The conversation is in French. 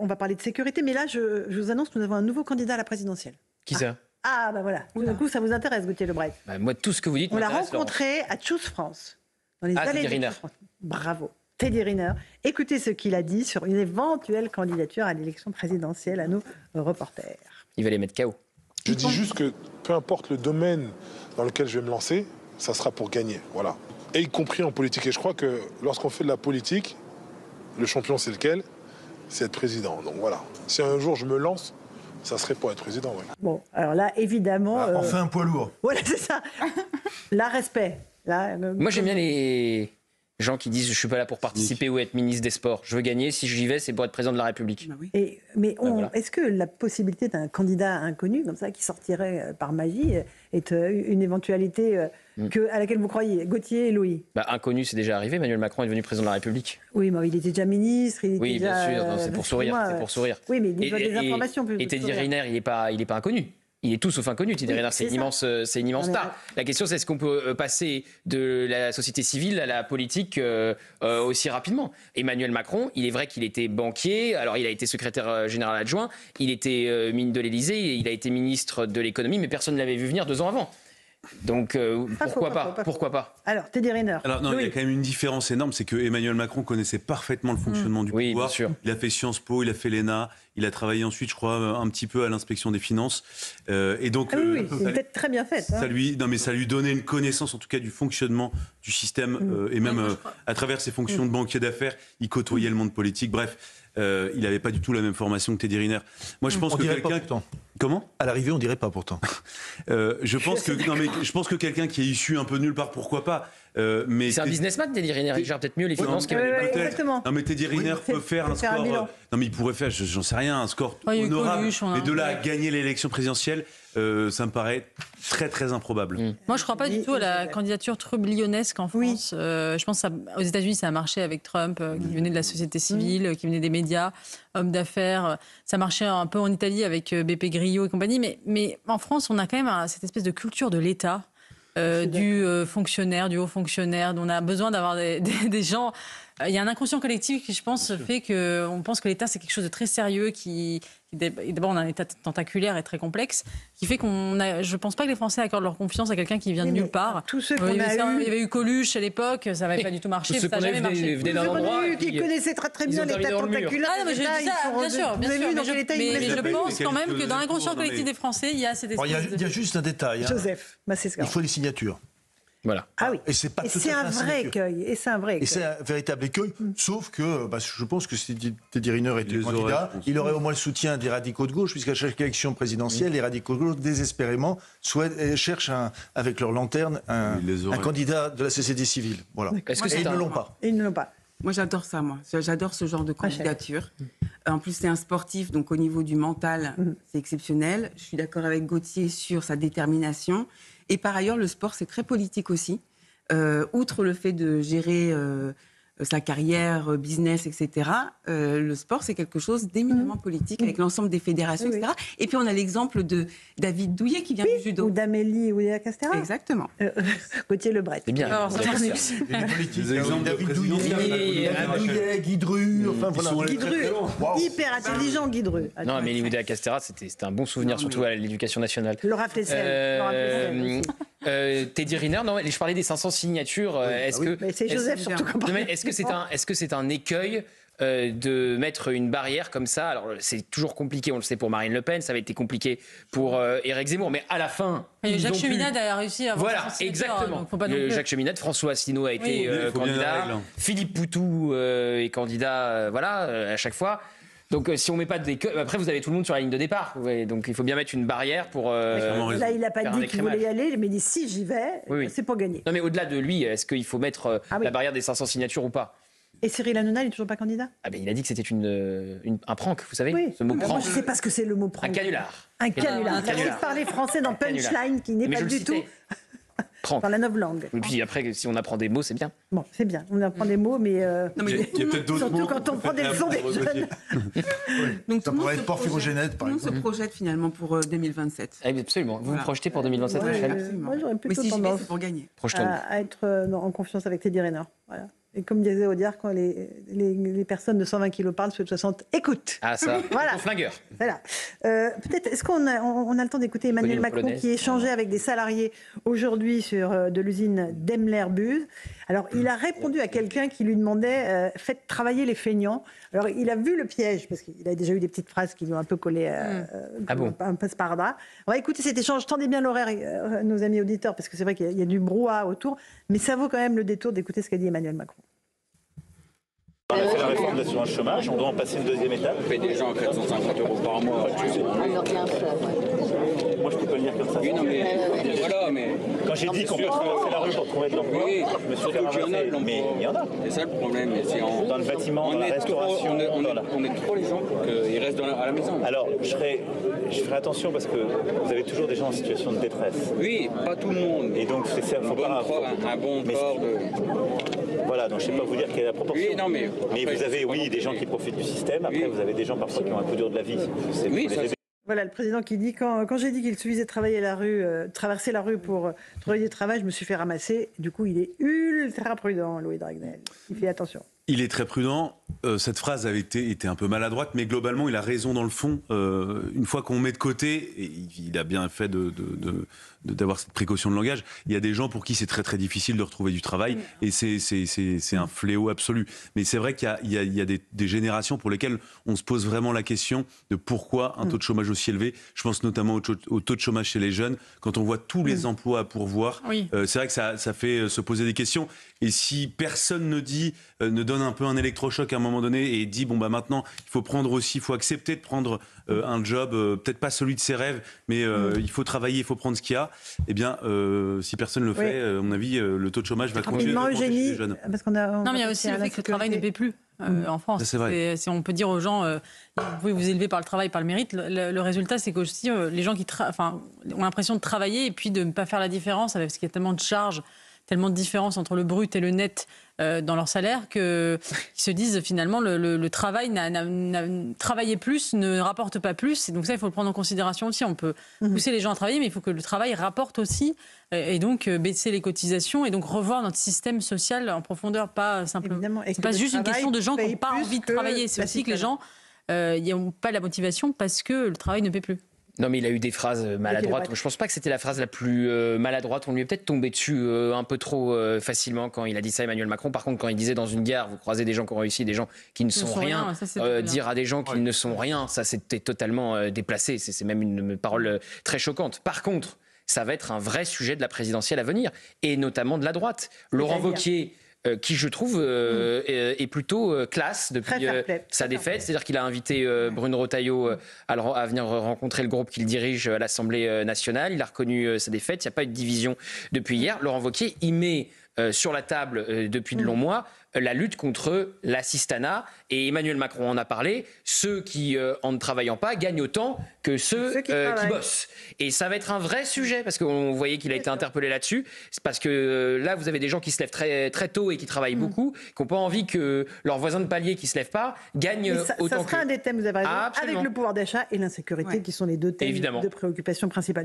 on va parler de sécurité, mais là, je vous annonce que nous avons un nouveau candidat à la présidentielle. Qui ça? Ah, bah voilà. Tout d'un coup, ça vous intéresse, Gauthier Lebret. Moi, tout ce que vous dites On l'a m'intéresse, rencontré à Choose France, dans les allées Teddy de Riner. Choose France. Bravo. Teddy Riner. Écoutez ce qu'il a dit sur une éventuelle candidature à l'élection présidentielle à nos reporters. Il va les mettre KO. Je dis juste que peu importe le domaine dans lequel je vais me lancer, ça sera pour gagner. Voilà. Et y compris en politique. Et je crois que lorsqu'on fait de la politique, le champion, c'est lequel? C'est être président. Donc voilà. Si un jour je me lance, ça serait pour être président. Ouais. Bon, alors là, évidemment... Enfin un poids lourd. Voilà, c'est ça. Là, respect. Là, Moi, j'aime bien les gens qui disent je suis pas là pour participer ou être ministre des Sports. Je veux gagner. Si j'y vais, c'est pour être président de la République. Bah oui. Mais voilà. est-ce que la possibilité d'un candidat inconnu, comme ça, qui sortirait par magie, est une éventualité à laquelle vous croyez? Gauthier et Louis? Inconnu, c'est déjà arrivé. Emmanuel Macron est devenu président de la République. Oui, mais il était déjà ministre. Il était Oui, déjà, bien sûr. Non, c'est pour sourire. C'est pour sourire. Oui, mais il doit des informations. Et Teddy Riner, il est pas inconnu. Il est tout sauf inconnu. Teddy Riner, c'est une immense star. La question, c'est est-ce qu'on peut passer de la société civile à la politique aussi rapidement? Emmanuel Macron, il est vrai qu'il était banquier. Alors, il a été secrétaire général adjoint. Il était ministre de l'Élysée. Il a été ministre de l'économie, mais personne ne l'avait vu venir 2 ans avant. Donc, pourquoi pas? Alors, Teddy Riner. Alors, non, il y a quand même une différence énorme, c'est que Emmanuel Macron connaissait parfaitement le fonctionnement du pouvoir. Bien sûr. Il a fait Sciences Po, il a fait l'ENA, il a travaillé ensuite, je crois, un petit peu à l'inspection des finances. Et donc, oui, c'est peut-être très bien fait. ça lui donnait une connaissance, en tout cas, du fonctionnement du système, et même à travers ses fonctions de banquier d'affaires, il côtoyait le monde politique. Bref, il n'avait pas du tout la même formation que Teddy Riner. Moi, je pense que quelqu'un... Comment? À l'arrivée, on dirait pas pourtant. Je pense que quelqu'un qui est issu un peu de nulle part, pourquoi pas. Mais c'est un businessman, Teddy Riner. Il gère peut-être mieux les finances qu'Emmanuel Macron. Exactement. Non, mais Teddy Riner peut faire un score. Non, mais il pourrait faire, j'en sais rien, un score honorable. Mais de là à gagner l'élection présidentielle, ça me paraît très très improbable. Moi, je crois pas du tout à la candidature trublionesque en France. Je pense qu'aux États-Unis, ça a marché avec Trump, qui venait de la société civile, qui venait des médias, homme d'affaires. Ça marchait un peu en Italie avec BP Grillo et compagnie. Mais en France, on a quand même cette espèce de culture de l'État. Du fonctionnaire, du haut fonctionnaire, dont on a besoin d'avoir des gens. Il y a un inconscient collectif qui, je pense, fait qu'on pense que l'État, c'est quelque chose de très sérieux, d'abord, on a un État tentaculaire et très complexe, qui fait je ne pense pas que les Français accordent leur confiance à quelqu'un qui vient de nulle part. Tous ceux qu'on il y avait eu Coluche à l'époque, ça n'avait pas du tout marché, ça n'a jamais marché. Venaient d'un endroit qui connaissaient très bien l'État tentaculaire. Ah non, mais je dis ça, bien sûr. Mais je pense quand même que dans l'inconscient collectif des Français, il y a cette espèce Il y a juste un détail. Joseph, il faut les signatures. Voilà. Ah oui. Et c'est un vrai écueil. Et c'est un véritable écueil. Sauf que je pense que si Teddy Riner était candidat, il aurait au moins le soutien des radicaux de gauche, puisqu'à chaque élection présidentielle, les radicaux de gauche, désespérément, cherchent avec leur lanterne un candidat de la société civile. Voilà. Et ils ne l'ont pas. Ils ne l'ont pas. Moi, j'adore ça, J'adore ce genre de candidature. En plus, c'est un sportif, donc au niveau du mental, c'est exceptionnel. Je suis d'accord avec Gauthier sur sa détermination. Et par ailleurs, le sport, c'est très politique aussi. Outre le fait de gérer sa carrière, business, etc., le sport, c'est quelque chose d'éminemment politique, avec l'ensemble des fédérations, etc. Et puis, on a l'exemple de David Douillet, qui vient du judo. Ou d'Amélie Oudéa-Castéra. Exactement. Gauthier Lebret. C'est bien. Alors, Des exemples David Douillet, Guy Dru, enfin voilà. Guy Dru, hyper intelligent, Guy Dru. Non, mais Oudéa-Castéra, c'était un bon souvenir, surtout à l'Éducation nationale. Laura Flessel. Teddy Riner, non, je parlais des 500 signatures. Mais c'est Joseph surtout. Est-ce que c'est un écueil de mettre une barrière comme ça? Alors c'est toujours compliqué, on le sait pour Marine Le Pen, ça avait été compliqué pour Éric Zemmour, mais à la fin... Jacques Cheminade a réussi à avoir... Voilà, exactement. Jacques Cheminade, François Asselineau a été candidat, Philippe Poutou est candidat, à chaque fois. Donc si on met pas d'écueil, après vous avez tout le monde sur la ligne de départ. Donc il faut bien mettre une barrière pour. Là, il n'a pas dit qu'il voulait y aller, mais il dit si j'y vais, c'est pour gagner. Non, mais au-delà de lui, est-ce qu'il faut mettre la barrière des 500 signatures ou pas? Et Cyril Hanouna, il n'est toujours pas candidat? Il a dit que c'était un prank, vous savez, ce mot Moi, prank. je ne sais pas ce que c'est le mot prank. Un canular. Un canular. Merci de parler français dans Punchline, qui n'est pas du tout dans la novlangue. Et puis après, si on apprend des mots, c'est bien. Bon, c'est bien. On apprend des mots, mais il y a peut-être d'autres surtout mots quand on prend des leçons des jeunes. Donc, ça pourrait être porphyrogénète, par exemple. Tout le monde se projette finalement pour 2027. Absolument. Vous vous projetez pour 2027, Rachel? Moi, j'aurais Mais plutôt si j'y vais, tendance c'est pour gagner. à être en confiance avec Teddy Riner. Voilà. Et comme disait Audiard, quand les personnes de 120 kilos parlent, ceux de 60 écoutent. Ah ça, voilà. Flingueur. Voilà. Peut-être, est-ce qu'on a le temps d'écouter Emmanuel Macron qui échangeait avec des salariés aujourd'hui de l'usine Daimler-Buß. Alors, il a répondu à quelqu'un qui lui demandait « faites travailler les feignants ». Alors, il a vu le piège, parce qu'il a déjà eu des petites phrases qui lui ont un peu collé un peu sparadrap. On va écouter cet échange. Tendez bien l'oreille, nos amis auditeurs, parce que c'est vrai qu'il y a du brouhaha autour. Mais ça vaut quand même le détour d'écouter ce qu'a dit Emmanuel Macron. On a fait la réforme de l'assurance chômage, on doit en passer une deuxième étape. On paye des gens à 450 € par mois. Moi je peux pas le dire comme ça. Oui, non, mais voilà, mais. Quand j'ai dit qu'on traversait la rue pour trouver de l'emploi, oui, je me suis fait ramasser. Mais il y en a. C'est ça le problème. Dans le bâtiment, dans la restauration. On est trop les gens pour qu'ils restent à la maison. Alors je ferai attention parce que vous avez toujours des gens en situation de détresse. Oui, pas tout le monde. Et donc c'est ça, faut pas un bon corps de. Voilà, donc je ne sais pas vous dire quelle est la proportion. Oui, non, mais vous avez, des gens qui profitent du système. Après, vous avez des gens parfois qui ont un coup dur de la vie. Oui, ça, voilà, le président qui dit quand j'ai dit qu'il suffisait de traverser la rue pour trouver du travail, je me suis fait ramasser. Du coup, il est ultra prudent, Louis Dragnel. Il fait attention. Il est très prudent. Cette phrase avait été un peu maladroite, mais globalement, il a raison dans le fond. Une fois qu'on met de côté, et il a bien fait d'avoir cette précaution de langage, il y a des gens pour qui c'est très très difficile de retrouver du travail, et c'est un fléau absolu. Mais c'est vrai qu'il y a des générations pour lesquelles on se pose vraiment la question de pourquoi un taux de chômage aussi élevé. Je pense notamment au taux de chômage chez les jeunes. Quand on voit tous les emplois à pourvoir, c'est vrai que ça fait se poser des questions. Et si personne ne donne un peu un électrochoc à un moment donné et dit maintenant il faut accepter de prendre un job, peut-être pas celui de ses rêves, mais il faut travailler, il faut prendre ce qu'il y a. Eh bien, si personne ne le fait, à mon avis, le taux de chômage va continuer d'augmenter chez les jeunes. Parce non, mais il y a aussi le fait que le travail ne paie plus. En France, c'est vrai. Si on peut dire aux gens, vous pouvez vous élever par le travail, par le mérite. Le résultat, c'est qu'aussi les gens qui ont l'impression de travailler et puis de ne pas faire la différence, parce qu'il y a tellement de charges, tellement de différence entre le brut et le net dans leur salaire qu'ils se disent finalement le travail, travailler plus ne rapporte pas plus. Et donc ça, il faut le prendre en considération aussi. On peut pousser les gens à travailler, mais il faut que le travail rapporte aussi. Et donc baisser les cotisations et donc revoir notre système social en profondeur, pas simplement. C'est pas juste une question de gens qui n'ont pas envie de travailler. C'est aussi que les gens n'ont pas la motivation parce que le travail ne paie plus. Non, mais il a eu des phrases maladroites. Je pense pas que c'était la phrase la plus maladroite. On lui est peut-être tombé dessus un peu trop facilement quand il a dit ça, Emmanuel Macron. Par contre, quand il disait dans une gare, vous croisez des gens qui ont réussi, des gens qui ne sont rien, dire à des gens qui ne sont rien, ça c'était totalement déplacé. C'est même une parole très choquante. Par contre, ça va être un vrai sujet de la présidentielle à venir, et notamment de la droite. Laurent Wauquiez, qui je trouve est plutôt classe depuis sa défaite. C'est-à-dire qu'il a invité Bruno Retailleau à venir rencontrer le groupe qu'il dirige à l'Assemblée nationale. Il a reconnu sa défaite. Il n'y a pas eu de division depuis hier. Laurent Wauquiez, il met sur la table depuis de longs mois la lutte contre l'assistanat. Et Emmanuel Macron en a parlé. Ceux qui, en ne travaillant pas, gagnent autant que ceux qui bossent. Et ça va être un vrai sujet, parce qu'on voyait qu'il a été interpellé là-dessus. C'est parce que là, vous avez des gens qui se lèvent très, très tôt et qui travaillent beaucoup, qui n'ont pas envie que leurs voisins de palier qui ne se lèvent pas gagnent autant que... Ça sera un des thèmes, vous avez raison, Absolument. avec le pouvoir d'achat et l'insécurité, qui sont les deux thèmes de préoccupation principale.